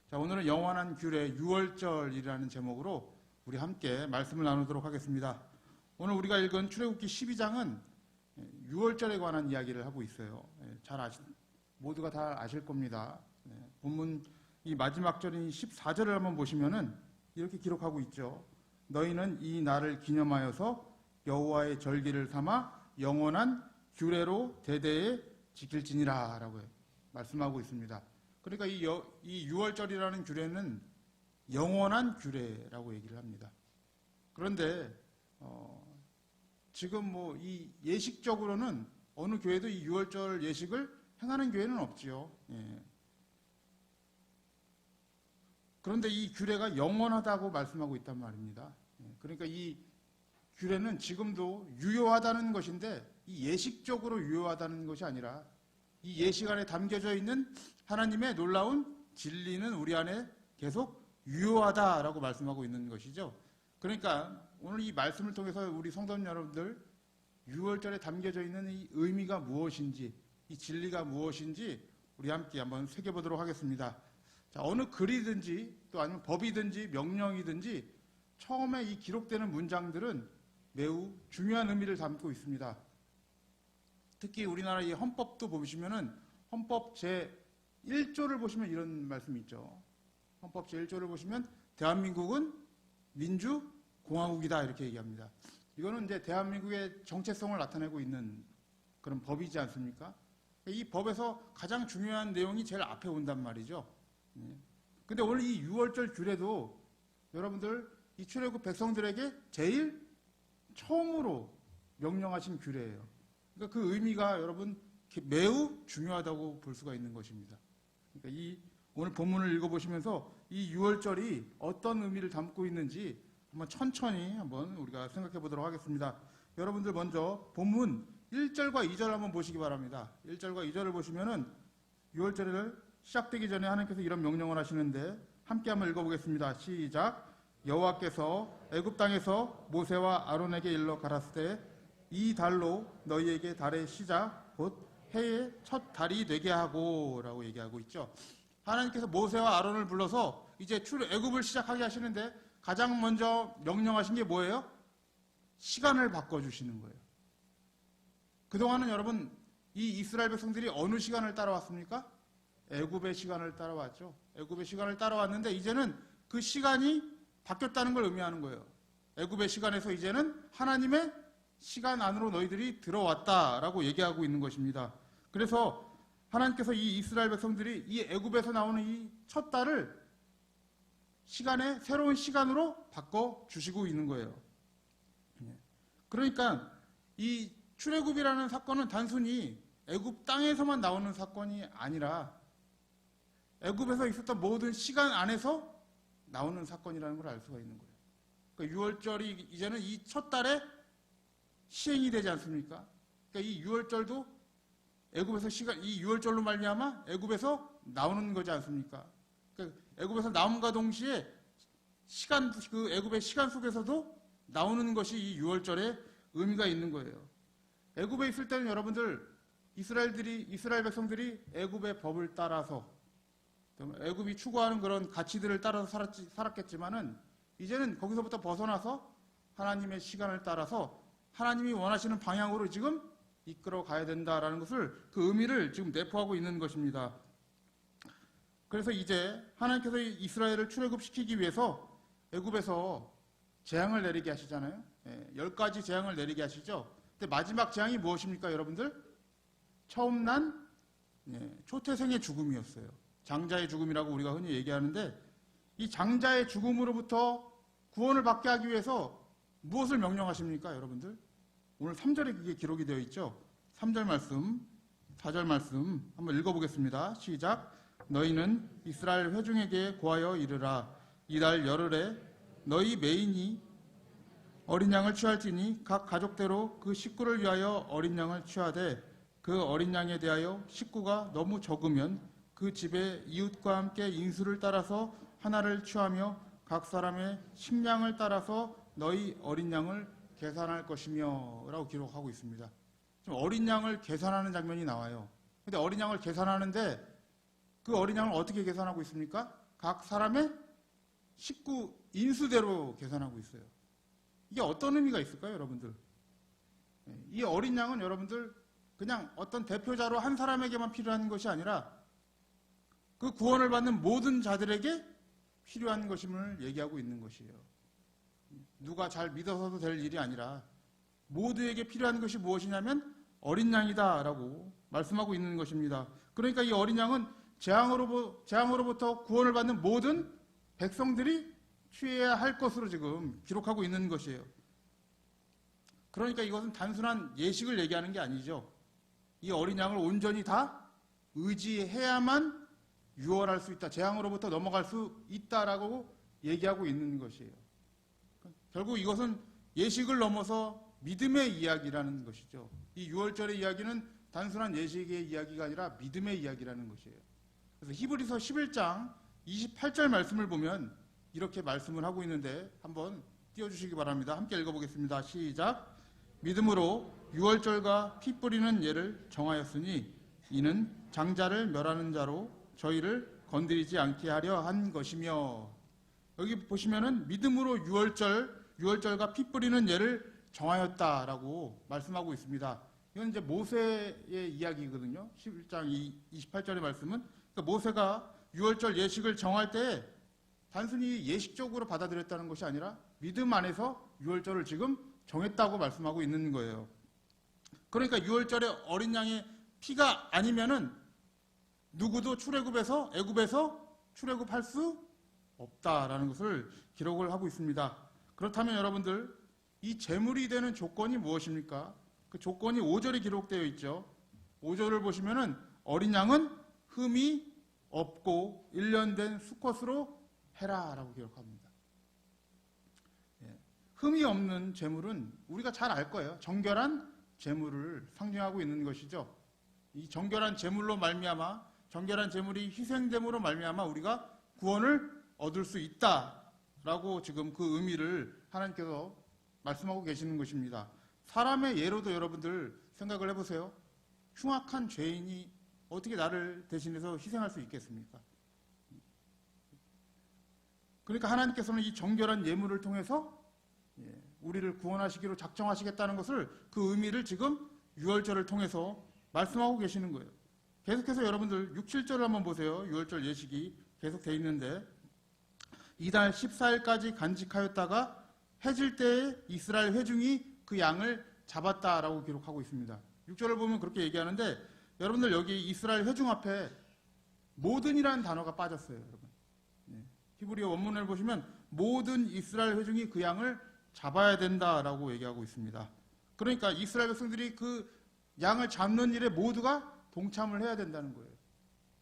자, 오늘은 영원한 규례 6월절이라는 제목으로 우리 함께 말씀을 나누도록 하겠습니다. 오늘 우리가 읽은 출애굽기 12장은 6월절에 관한 이야기를 하고 있어요. 모두가 다 아실 겁니다. 본문 이 마지막 절인 14절을 한번 보시면은 이렇게 기록하고 있죠. 너희는 이 날을 기념하여서 여호와의 절기를 삼아 영원한 규례로 대대에 지킬지니라 라고 말씀하고 있습니다. 그러니까 이 6월절이라는 규례는 영원한 규례라고 얘기를 합니다. 그런데 지금 뭐 이 예식적으로는 어느 교회도 이 6월절 예식을 행하는 교회는 없지요. 예. 그런데 이 규례가 영원하다고 말씀하고 있단 말입니다. 예. 그러니까 이 규례는 지금도 유효하다는 것인데 이 예식적으로 유효하다는 것이 아니라 이 예식 안에 담겨져 있는 하나님의 놀라운 진리는 우리 안에 계속 유효하다라고 말씀하고 있는 것이죠. 그러니까 오늘 이 말씀을 통해서 우리 성도 여러분들 6월절에 담겨져 있는 이 의미가 무엇인지, 이 진리가 무엇인지 우리 함께 한번 새겨보도록 하겠습니다. 자, 어느 글이든지 또 아니면 법이든지 명령이든지 처음에 이 기록되는 문장들은 매우 중요한 의미를 담고 있습니다. 특히 우리나라 이 헌법도 보시면은 헌법 제1조를 보시면 이런 말씀이 있죠. 헌법 제1조를 보시면 대한민국은 민주공화국이다 이렇게 얘기합니다. 이거는 이제 대한민국의 정체성을 나타내고 있는 그런 법이지 않습니까? 이 법에서 가장 중요한 내용이 제일 앞에 온단 말이죠. 근데 오늘 이 6월절 규례도 여러분들 이 출애굽 백성들에게 제일 처음으로 명령하신 규례예요. 그러니까 그 의미가 여러분 매우 중요하다고 볼 수가 있는 것입니다. 그러니까 이 오늘 본문을 읽어보시면서 이 6월절이 어떤 의미를 담고 있는지 한번 천천히 한번 우리가 생각해 보도록 하겠습니다. 여러분들 먼저 본문 1절과 2절 한번 보시기 바랍니다. 1절과 2절을 보시면은 6월절을 시작되기 전에 하나님께서 이런 명령을 하시는데 함께 한번 읽어보겠습니다. 시작. 여호와께서 애굽 땅에서 모세와 아론에게 일러 가라사대 때 이 달로 너희에게 달의 시작 곧 해의 첫 달이 되게 하고 라고 얘기하고 있죠. 하나님께서 모세와 아론을 불러서 이제 애굽을 시작하게 하시는데 가장 먼저 명령하신 게 뭐예요? 시간을 바꿔주시는 거예요. 그동안은 여러분 이 이스라엘 백성들이 어느 시간을 따라왔습니까? 애굽의 시간을 따라왔죠. 애굽의 시간을 따라왔는데 이제는 그 시간이 바뀌었다는 걸 의미하는 거예요. 애굽의 시간에서 이제는 하나님의 시간 안으로 너희들이 들어왔다라고 얘기하고 있는 것입니다. 그래서 하나님께서 이 이스라엘 백성들이 이 애굽에서 나오는 이 첫 달을 시간의 새로운 시간으로 바꿔주시고 있는 거예요. 그러니까 이 출애굽이라는 사건은 단순히 애굽 땅에서만 나오는 사건이 아니라 애굽에서 있었던 모든 시간 안에서 나오는 사건이라는 걸 알 수가 있는 거예요. 그러니까 6월절이 이제는 이 첫 달에 시행이 되지 않습니까? 그러니까 이 6월절도 애굽에서 이 6월절로 말미암아 애굽에서 나오는 거지 않습니까? 그러니까 애굽에서 나옴과 동시에 그 애굽의 시간 속에서도 나오는 것이 이 6월절의 의미가 있는 거예요. 애굽에 있을 때는 여러분들 이스라엘 백성들이 애굽의 법을 따라서 애굽이 추구하는 그런 가치들을 따라서 살았겠지만은 이제는 거기서부터 벗어나서 하나님의 시간을 따라서 하나님이 원하시는 방향으로 지금 이끌어 가야 된다라는 것을 그 의미를 지금 내포하고 있는 것입니다. 그래서 이제 하나님께서 이스라엘을 출애굽시키기 위해서 애굽에서 재앙을 내리게 하시잖아요. 10가지 재앙을 내리게 하시죠. 근데 마지막 재앙이 무엇입니까, 여러분들? 처음 난 초태생의 죽음이었어요. 장자의 죽음이라고 우리가 흔히 얘기하는데 이 장자의 죽음으로부터 구원을 받게 하기 위해서 무엇을 명령하십니까, 여러분들? 오늘 3절에 그게 기록이 되어 있죠. 3절 말씀, 4절 말씀 한번 읽어보겠습니다. 시작. 너희는 이스라엘 회중에게 고하여 이르라. 이달 열흘에 너희 매인이 어린 양을 취할지니 각 가족대로 그 식구를 위하여 어린 양을 취하되 그 어린 양에 대하여 식구가 너무 적으면 그 집의 이웃과 함께 인수를 따라서 하나를 취하며 각 사람의 식량을 따라서 너희 어린 양을 계산할 것이며 라고 기록하고 있습니다. 지금 어린 양을 계산하는 장면이 나와요. 근데 어린 양을 계산하는데 그 어린 양을 어떻게 계산하고 있습니까? 각 사람의 식구 인수대로 계산하고 있어요. 이게 어떤 의미가 있을까요, 여러분들? 이 어린 양은 여러분들 그냥 어떤 대표자로 한 사람에게만 필요한 것이 아니라 그 구원을 받는 모든 자들에게 필요한 것임을 얘기하고 있는 것이에요. 누가 잘 믿어서도 될 일이 아니라 모두에게 필요한 것이 무엇이냐면 어린 양이다라고 말씀하고 있는 것입니다. 그러니까 이 어린 양은 재앙으로부터 구원을 받는 모든 백성들이 취해야 할 것으로 지금 기록하고 있는 것이에요. 그러니까 이것은 단순한 예식을 얘기하는 게 아니죠. 이 어린 양을 온전히 다 의지해야만 유월할 수 있다, 재앙으로부터 넘어갈 수 있다라고 얘기하고 있는 것이에요. 결국 이것은 예식을 넘어서 믿음의 이야기라는 것이죠. 이 유월절의 이야기는 단순한 예식의 이야기가 아니라 믿음의 이야기라는 것이에요. 그래서 히브리서 11장 28절 말씀을 보면 이렇게 말씀을 하고 있는데 한번 띄워주시기 바랍니다. 함께 읽어보겠습니다. 시작. 믿음으로 유월절과 피 뿌리는 예를 정하였으니 이는 장자를 멸하는 자로 저희를 건드리지 않게 하려 한 것이며, 여기 보시면은 믿음으로 유월절과 피 뿌리는 예를 정하였다라고 말씀하고 있습니다. 이건 이제 모세의 이야기거든요. 11장 28절의 말씀은 그러니까 모세가 유월절 예식을 정할 때 단순히 예식적으로 받아들였다는 것이 아니라 믿음 안에서 유월절을 지금 정했다고 말씀하고 있는 거예요. 그러니까 유월절에 어린 양의 피가 아니면은 누구도 애굽에서 출애굽할 수 없다라는 것을 기록을 하고 있습니다. 그렇다면 여러분들, 이 제물이 되는 조건이 무엇입니까? 그 조건이 5절에 기록되어 있죠. 5절을 보시면은 어린 양은 흠이 없고 1년 된 수컷으로 해라라고 기록합니다. 흠이 없는 제물은 우리가 잘 알 거예요. 정결한 제물을 상징하고 있는 것이죠. 이 정결한 제물로 말미암아, 정결한 제물이 희생됨으로 말미암아 우리가 구원을 얻을 수 있다라고 지금 그 의미를 하나님께서 말씀하고 계시는 것입니다. 사람의 예로도 여러분들 생각을 해보세요. 흉악한 죄인이 어떻게 나를 대신해서 희생할 수 있겠습니까? 그러니까 하나님께서는 이 정결한 예물을 통해서 우리를 구원하시기로 작정하시겠다는 것을, 그 의미를 지금 유월절을 통해서 말씀하고 계시는 거예요. 계속해서 여러분들 6, 7절을 한번 보세요. 유월절 예식이 계속 돼 있는데, 이달 14일까지 간직하였다가 해질 때에 이스라엘 회중이 그 양을 잡았다라고 기록하고 있습니다. 6절을 보면 그렇게 얘기하는데, 여러분들 여기 이스라엘 회중 앞에 모든이라는 단어가 빠졌어요. 여러분, 히브리어 원문을 보시면 모든 이스라엘 회중이 그 양을 잡아야 된다라고 얘기하고 있습니다. 그러니까 이스라엘 백성들이 그 양을 잡는 일에 모두가 동참을 해야 된다는 거예요.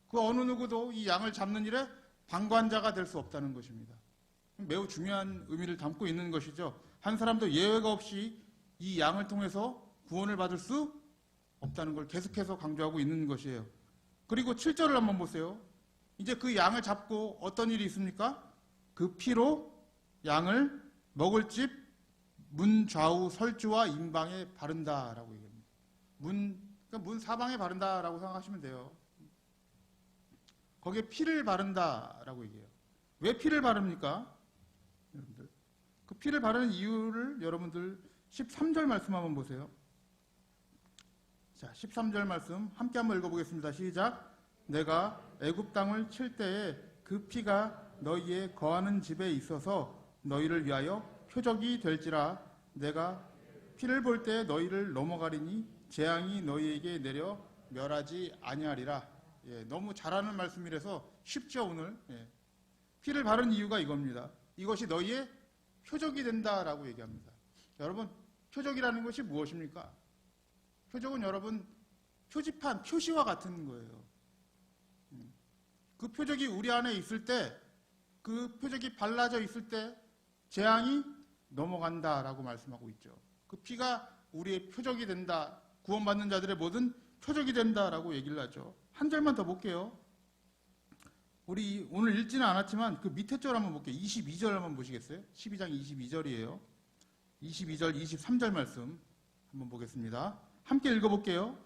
그 어느 누구도 이 양을 잡는 일에 방관자가 될 수 없다는 것입니다. 매우 중요한 의미를 담고 있는 것이죠. 한 사람도 예외가 없이 이 양을 통해서 구원을 받을 수 없다는 걸 계속해서 강조하고 있는 것이에요. 그리고 7절을 한번 보세요. 이제 그 양을 잡고 어떤 일이 있습니까? 그 피로 양을 먹을 집 문 좌우 설주와 임방에 바른다라고 얘기합니다. 그러니까 문 사방에 바른다라고 생각하시면 돼요. 거기에 피를 바른다라고 얘기해요. 왜 피를 바릅니까? 여러분들, 그 피를 바르는 이유를 여러분들 13절 말씀 한번 보세요. 자, 13절 말씀 함께 한번 읽어보겠습니다. 시작. 내가 애굽 땅을 칠 때에 그 피가 너희의 거하는 집에 있어서 너희를 위하여 표적이 될지라. 내가 피를 볼 때 너희를 넘어가리니 재앙이 너희에게 내려 멸하지 아니하리라. 너무 잘하는 말씀이라서 쉽죠 오늘. 피를 바른 이유가 이겁니다. 이것이 너희의 표적이 된다라고 얘기합니다. 여러분, 표적이라는 것이 무엇입니까? 표적은 여러분 표지판, 표시와 같은 거예요. 그 표적이 우리 안에 있을 때, 그 표적이 발라져 있을 때 재앙이 넘어간다라고 말씀하고 있죠. 그 피가 우리의 표적이 된다, 구원받는 자들의 모든 표적이 된다라고 얘기를 하죠. 한 절만 더 볼게요. 우리 오늘 읽지는 않았지만 그 밑에 절 한번 볼게요. 22절 한번 보시겠어요? 12장 22절이에요. 22절, 23절 말씀 한번 보겠습니다. 함께 읽어볼게요.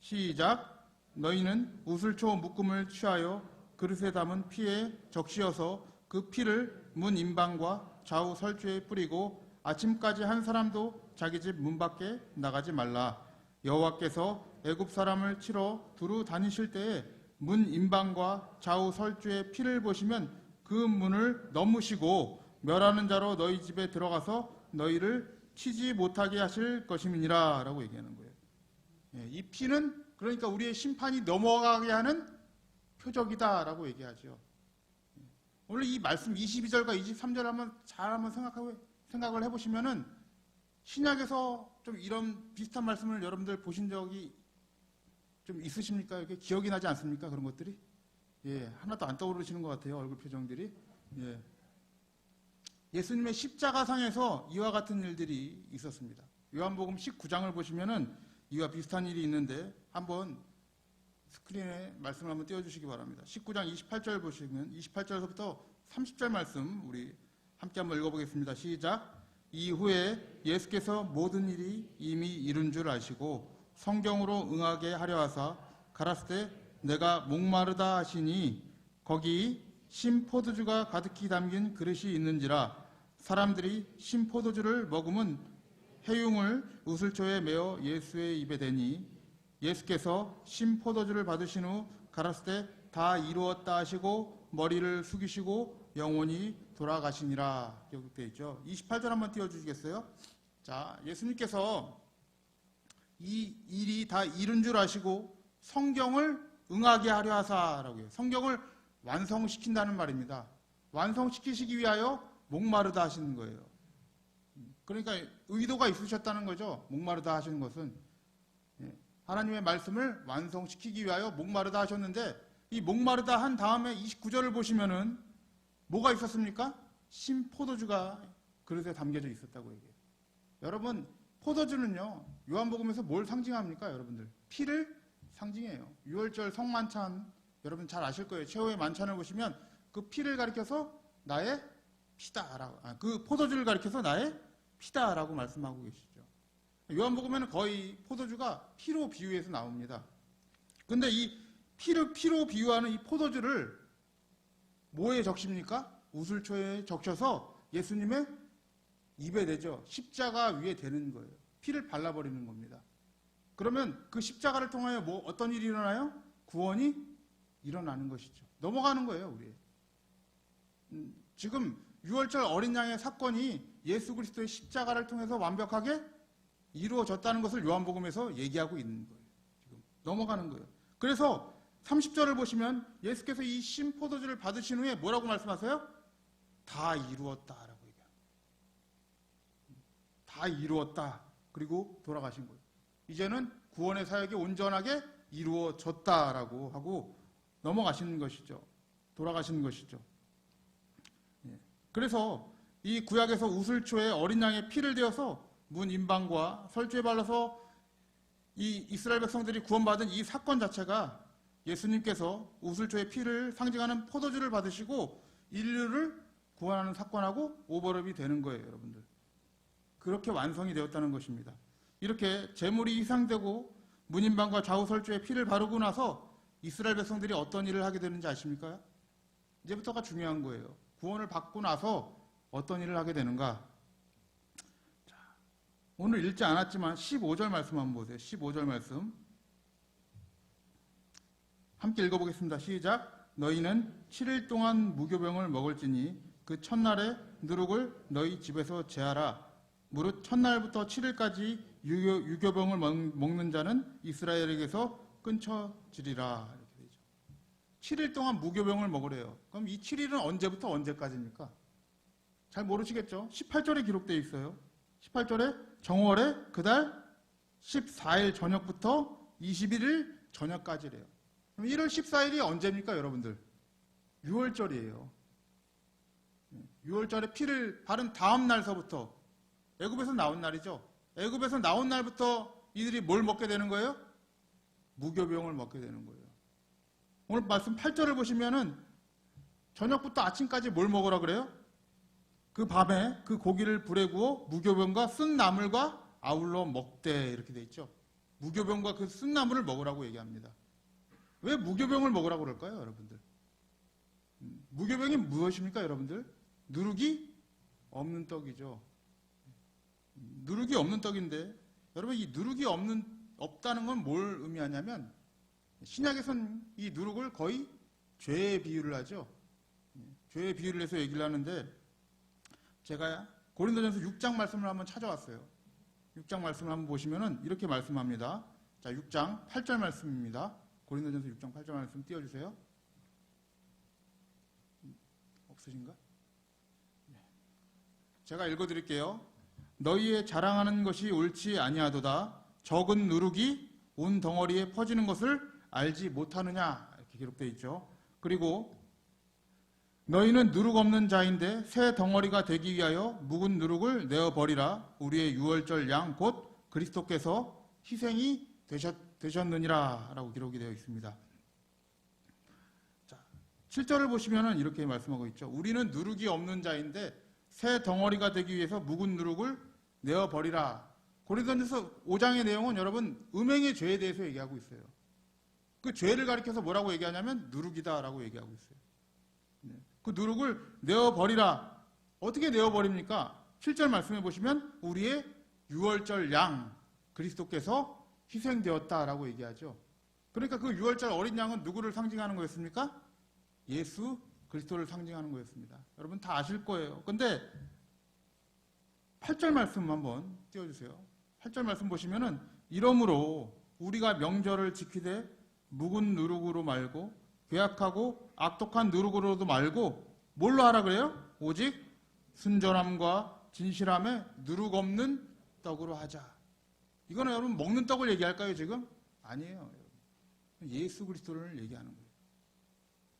시작. 너희는 우슬초 묶음을 취하여 그릇에 담은 피에 적시어서 그 피를 문 임방과 좌우 설주에 뿌리고 아침까지 한 사람도 자기 집 문 밖에 나가지 말라. 여호와께서 애굽 사람을 치러 두루 다니실 때에 문 임방과 좌우 설주에 피를 보시면 그 문을 넘으시고 멸하는 자로 너희 집에 들어가서 너희를 치지 못하게 하실 것임이니라 라고 얘기하는 거예요. 이 피는 그러니까 우리의 심판이 넘어가게 하는 표적이다 라고 얘기하죠. 오늘 이 말씀 22절과 23절 한번 생각을 해보시면은 신약에서 좀 이런 비슷한 말씀을 여러분들 보신 적이 좀 있으십니까? 이렇게 기억이 나지 않습니까? 그런 것들이? 하나도 안 떠오르시는 것 같아요. 얼굴 표정들이. 예수님의 십자가상에서 이와 같은 일들이 있었습니다. 요한복음 19장을 보시면은 이와 비슷한 일이 있는데 한번 스크린에 말씀을 한번 띄워주시기 바랍니다. 19장 28절 보시면 28절부터 30절 말씀 우리 함께 한번 읽어보겠습니다. 시작. 이후에 예수께서 모든 일이 이미 이룬 줄 아시고 성경으로 응하게 하려 하사 가라사대 내가 목마르다 하시니 거기 신포도주가 가득히 담긴 그릇이 있는지라 사람들이 신포도주를 머금은 해융을 우슬초에 메어 예수의 입에 대니 예수께서 신포도주를 받으신 후 가라사대 다 이루었다 하시고 머리를 숙이시고 영원히 돌아가시니라. 기록되어 있죠. 28절 한번 띄워주시겠어요? 자, 예수님께서 이 일이 다 이룬 줄 아시고 성경을 응하게 하려 하사라고 해요. 성경을 완성시킨다는 말입니다. 완성시키시기 위하여 목마르다 하시는 거예요. 그러니까 의도가 있으셨다는 거죠. 목마르다 하시는 것은. 하나님의 말씀을 완성시키기 위하여 목마르다 하셨는데 이 목마르다 한 다음에 29절을 보시면은 뭐가 있었습니까? 신포도주가 그릇에 담겨져 있었다고 얘기해요. 여러분, 포도주는요, 요한복음에서 뭘 상징합니까, 여러분들? 피를 상징해요. 6월절 성만찬, 여러분 잘 아실 거예요. 최후의 만찬을 보시면 그 피를 가리켜서 나의 피다라고, 그 포도주를 가리켜서 나의 피다라고 말씀하고 계시죠. 요한복음에는 거의 포도주가 피로 비유해서 나옵니다. 근데 이 피로 비유하는 이 포도주를 뭐에 적십니까? 우슬초에 적셔서 예수님의 입에 대죠. 십자가 위에 대는 거예요. 피를 발라버리는 겁니다. 그러면 그 십자가를 통하여 어떤 일이 일어나요? 구원이 일어나는 것이죠. 넘어가는 거예요, 우리. 지금 6월절 어린 양의 사건이 예수 그리스도의 십자가를 통해서 완벽하게 이루어졌다는 것을 요한복음에서 얘기하고 있는 거예요. 지금 넘어가는 거예요. 그래서 30절을 보시면 예수께서 이 신포도주를 받으신 후에 뭐라고 말씀하세요? 다 이루었다라고 얘기합니다. 다 이루었다. 그리고 돌아가신 거예요. 이제는 구원의 사역이 온전하게 이루어졌다라고 하고 넘어가시는 것이죠. 돌아가시는 것이죠. 그래서 이 구약에서 우슬초에 어린 양의 피를 대어서 문 임방과 설주에 발라서 이 이스라엘 백성들이 구원받은 이 사건 자체가 예수님께서 우슬초의 피를 상징하는 포도주를 받으시고 인류를 구원하는 사건하고 오버랩이 되는 거예요, 여러분들. 그렇게 완성이 되었다는 것입니다. 이렇게 제물이 희생되고 문임방과 좌우 설주에 피를 바르고 나서 이스라엘 백성들이 어떤 일을 하게 되는지 아십니까? 이제부터가 중요한 거예요. 구원을 받고 나서 어떤 일을 하게 되는가? 자, 오늘 읽지 않았지만 15절 말씀 한번 보세요. 15절 말씀. 함께 읽어보겠습니다. 시작. 너희는 7일 동안 무교병을 먹을지니 그 첫날에 누룩을 너희 집에서 제하라. 무릇 첫날부터 7일까지 유교병을 먹는 자는 이스라엘에게서 끊쳐지리라. 이렇게 되죠. 7일 동안 무교병을 먹으래요. 그럼 이 7일은 언제부터 언제까지입니까? 잘 모르시겠죠? 18절에 기록되어 있어요. 18절에 정월에 그달 14일 저녁부터 21일 저녁까지래요. 그럼 1월 14일이 언제입니까, 여러분들? 6월절이에요. 6월절에 피를 바른 다음 날서부터 애굽에서 나온 날이죠. 애굽에서 나온 날부터 이들이 뭘 먹게 되는 거예요? 무교병을 먹게 되는 거예요. 오늘 말씀 8절을 보시면은 저녁부터 아침까지 뭘 먹으라 그래요? 그 밤에 그 고기를 불에 구워 무교병과 쓴 나물과 아울러 먹되 이렇게 돼 있죠. 무교병과 그 쓴 나물을 먹으라고 얘기합니다. 왜 무교병을 먹으라고 그럴까요, 여러분들? 무교병이 무엇입니까, 여러분들? 누룩이 없는 떡이죠. 누룩이 없는 떡인데, 여러분 이 누룩이 없다는 건 뭘 의미하냐면, 신약에선 이 누룩을 거의 죄에 비유를 하죠. 죄에 비유를 해서 얘기를 하는데, 제가 고린도전서 6장 말씀을 한번 찾아왔어요. 6장 말씀을 한번 보시면은 이렇게 말씀합니다. 자, 6장 8절 말씀입니다. 고린도전서 6장 8절 말씀 띄워주세요. 없으신가? 제가 읽어드릴게요. 너희의 자랑하는 것이 옳지 아니하도다. 적은 누룩이 온 덩어리에 퍼지는 것을 알지 못하느냐, 이렇게 기록되어 있죠. 그리고 너희는 누룩 없는 자인데 새 덩어리가 되기 위하여 묵은 누룩을 내어버리라. 우리의 유월절 양 곧 그리스도께서 희생이 되셨느니라 라고 기록이 되어 있습니다. 자, 7절을 보시면 이렇게 말씀하고 있죠. 우리는 누룩이 없는 자인데 새 덩어리가 되기 위해서 묵은 누룩을 내어버리라. 고린도전서 5장의 내용은 여러분 음행의 죄에 대해서 얘기하고 있어요. 그 죄를 가리켜서 뭐라고 얘기하냐면 누룩이다라고 얘기하고 있어요. 그 누룩을 내어버리라. 어떻게 내어버립니까? 7절 말씀해 보시면 우리의 유월절 양 그리스도께서 희생되었다라고 얘기하죠. 그러니까 그 유월절 어린 양은 누구를 상징하는 거였습니까? 예수 그리스도를 상징하는 거였습니다. 여러분 다 아실 거예요. 근데 8절 말씀 한번 띄워주세요. 8절 말씀 보시면은 이러므로 우리가 명절을 지키되 묵은 누룩으로 말고 괴악하고 악독한 누룩으로도 말고 뭘로 하라 그래요? 오직 순전함과 진실함에 누룩 없는 떡으로 하자. 이거는 여러분 먹는 떡을 얘기할까요 지금? 아니에요. 예수 그리스도를 얘기하는 거예요.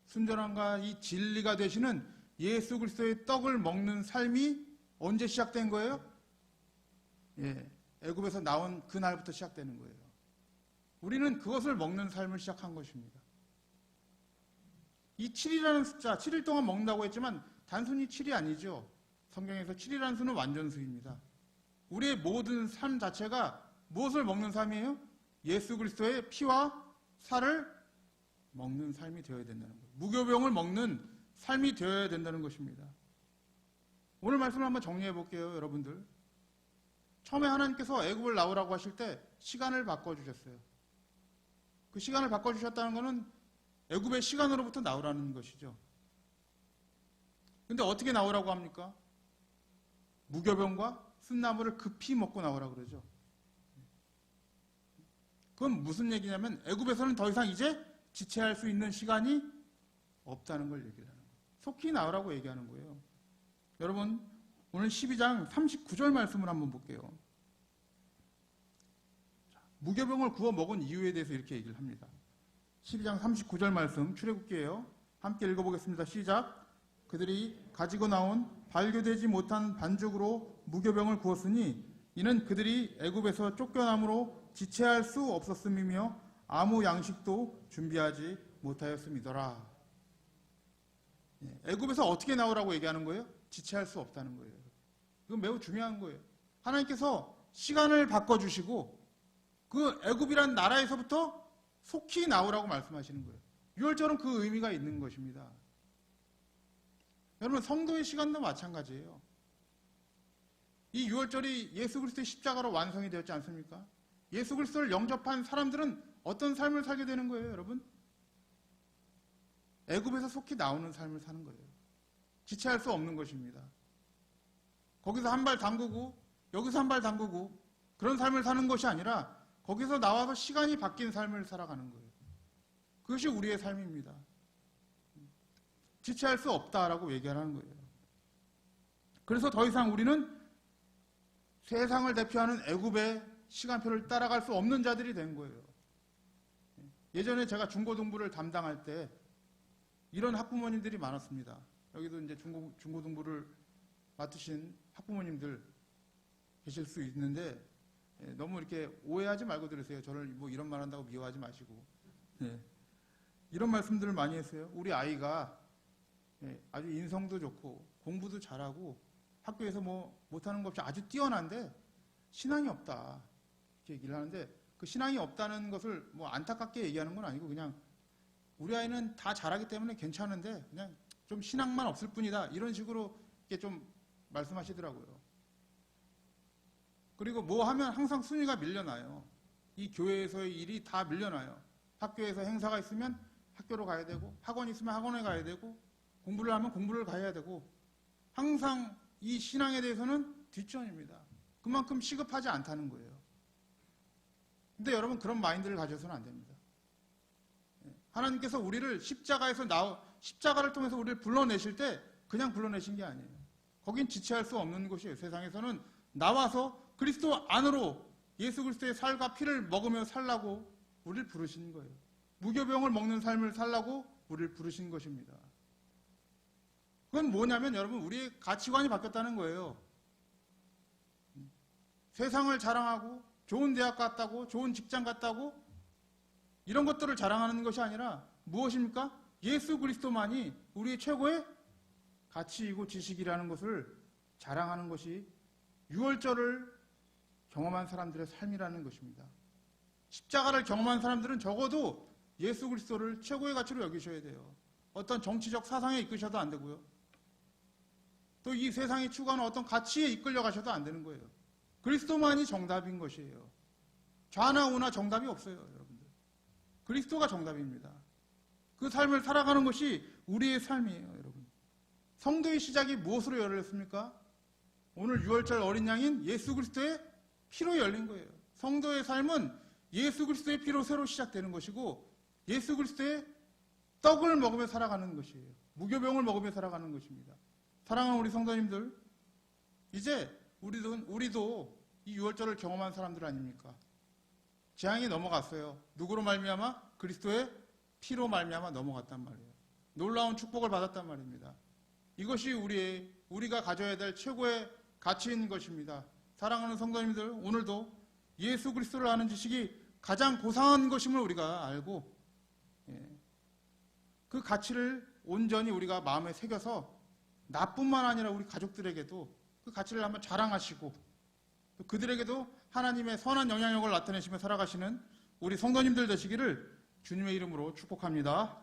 순전함과 이 진리가 되시는 예수 그리스도의 떡을 먹는 삶이 언제 시작된 거예요? 예, 애굽에서 나온 그날부터 시작되는 거예요. 우리는 그것을 먹는 삶을 시작한 것입니다. 이 7이라는 숫자, 7일 동안 먹는다고 했지만 단순히 7이 아니죠. 성경에서 7이라는 수는 완전수입니다. 우리의 모든 삶 자체가 무엇을 먹는 삶이에요? 예수 그리스도의 피와 살을 먹는 삶이 되어야 된다는 거예요. 무교병을 먹는 삶이 되어야 된다는 것입니다. 오늘 말씀을 한번 정리해 볼게요, 여러분들. 처음에 하나님께서 애굽을 나오라고 하실 때 시간을 바꿔주셨어요. 그 시간을 바꿔주셨다는 것은 애굽의 시간으로부터 나오라는 것이죠. 근데 어떻게 나오라고 합니까? 무교병과 쓴나물을 급히 먹고 나오라고 그러죠. 그건 무슨 얘기냐면 애굽에서는 더 이상 이제 지체할 수 있는 시간이 없다는 걸 얘기를 하는 거예요. 속히 나오라고 얘기하는 거예요. 여러분 오늘 12장 39절 말씀을 한번 볼게요. 무교병을 구워 먹은 이유에 대해서 이렇게 얘기를 합니다. 12장 39절 말씀 출애굽기예요. 함께 읽어보겠습니다. 시작. 그들이 가지고 나온 발교되지 못한 반죽으로 무교병을 구웠으니 이는 그들이 애굽에서 쫓겨남으로 지체할 수 없었음이며 아무 양식도 준비하지 못하였음이더라. 애굽에서 어떻게 나오라고 얘기하는 거예요? 지체할 수 없다는 거예요. 이건 매우 중요한 거예요. 하나님께서 시간을 바꿔주시고 그 애굽이란 나라에서부터 속히 나오라고 말씀하시는 거예요. 유월절은 그 의미가 있는 것입니다. 여러분 성도의 시간도 마찬가지예요. 이 유월절이 예수 그리스도의 십자가로 완성이 되었지 않습니까? 예수 그리스도를 영접한 사람들은 어떤 삶을 살게 되는 거예요, 여러분? 애굽에서 속히 나오는 삶을 사는 거예요. 지체할 수 없는 것입니다. 거기서 한 발 담그고 여기서 한 발 담그고 그런 삶을 사는 것이 아니라 거기서 나와서 시간이 바뀐 삶을 살아가는 거예요. 그것이 우리의 삶입니다. 지체할 수 없다라고 얘기하는 거예요. 그래서 더 이상 우리는 세상을 대표하는 애굽의 시간표를 따라갈 수 없는 자들이 된 거예요. 예전에 제가 중고등부를 담당할 때 이런 학부모님들이 많았습니다. 여기도 이제 중고등부를 맡으신 학부모님들 계실 수 있는데 너무 이렇게 오해하지 말고 들으세요. 저를 뭐 이런 말 한다고 미워하지 마시고. 이런 말씀들을 많이 했어요. 우리 아이가 아주 인성도 좋고 공부도 잘하고 학교에서 뭐 못하는 것 없이 아주 뛰어난데 신앙이 없다. 이렇게 얘기를 하는데 그 신앙이 없다는 것을 뭐 안타깝게 얘기하는 건 아니고 그냥 우리 아이는 다 잘하기 때문에 괜찮은데 그냥 좀 신앙만 없을 뿐이다. 이런 식으로 이렇게 좀 말씀하시더라고요. 그리고 뭐 하면 항상 순위가 밀려나요. 이 교회에서의 일이 다 밀려나요. 학교에서 행사가 있으면 학교로 가야 되고, 학원이 있으면 학원에 가야 되고, 공부를 하면 공부를 가야 되고, 항상 이 신앙에 대해서는 뒷전입니다. 그만큼 시급하지 않다는 거예요. 근데 여러분, 그런 마인드를 가져서는 안 됩니다. 하나님께서 우리를 십자가를 통해서 우리를 불러내실 때 그냥 불러내신 게 아니에요. 거긴 지체할 수 없는 곳이에요. 세상에서는 나와서 그리스도 안으로 예수 그리스도의 살과 피를 먹으며 살라고 우리를 부르신 거예요. 무교병을 먹는 삶을 살라고 우리를 부르신 것입니다. 그건 뭐냐면 여러분, 우리의 가치관이 바뀌었다는 거예요. 세상을 자랑하고 좋은 대학 갔다고, 좋은 직장 갔다고, 이런 것들을 자랑하는 것이 아니라 무엇입니까? 예수 그리스도만이 우리의 최고의 가치이고 지식이라는 것을 자랑하는 것이 유월절을 경험한 사람들의 삶이라는 것입니다. 십자가를 경험한 사람들은 적어도 예수 그리스도를 최고의 가치로 여기셔야 돼요. 어떤 정치적 사상에 이끄셔도 안 되고요. 또 이 세상이 추구하는 어떤 가치에 이끌려 가셔도 안 되는 거예요. 그리스도만이 정답인 것이에요. 좌나 우나 정답이 없어요, 여러분들. 그리스도가 정답입니다. 그 삶을 살아가는 것이 우리의 삶이에요, 여러분. 성도의 시작이 무엇으로 열렸습니까? 오늘 유월절 어린 양인 예수 그리스도의 피로 열린 거예요. 성도의 삶은 예수 그리스도의 피로 새로 시작되는 것이고, 예수 그리스도의 떡을 먹으며 살아가는 것이에요. 무교병을 먹으며 살아가는 것입니다. 사랑하는 우리 성도님들, 이제 우리도 이 유월절을 경험한 사람들 아닙니까? 재앙이 넘어갔어요. 누구로 말미암아? 그리스도의 피로 말미암아 넘어갔단 말이에요. 놀라운 축복을 받았단 말입니다. 이것이 우리가 가져야 될 최고의 가치인 것입니다. 사랑하는 성도님들, 오늘도 예수 그리스도를 아는 지식이 가장 고상한 것임을 우리가 알고, 그 가치를 온전히 우리가 마음에 새겨서 나뿐만 아니라 우리 가족들에게도 그 가치를 한번 자랑하시고, 또 그들에게도 하나님의 선한 영향력을 나타내시며 살아가시는 우리 성도님들 되시기를 주님의 이름으로 축복합니다.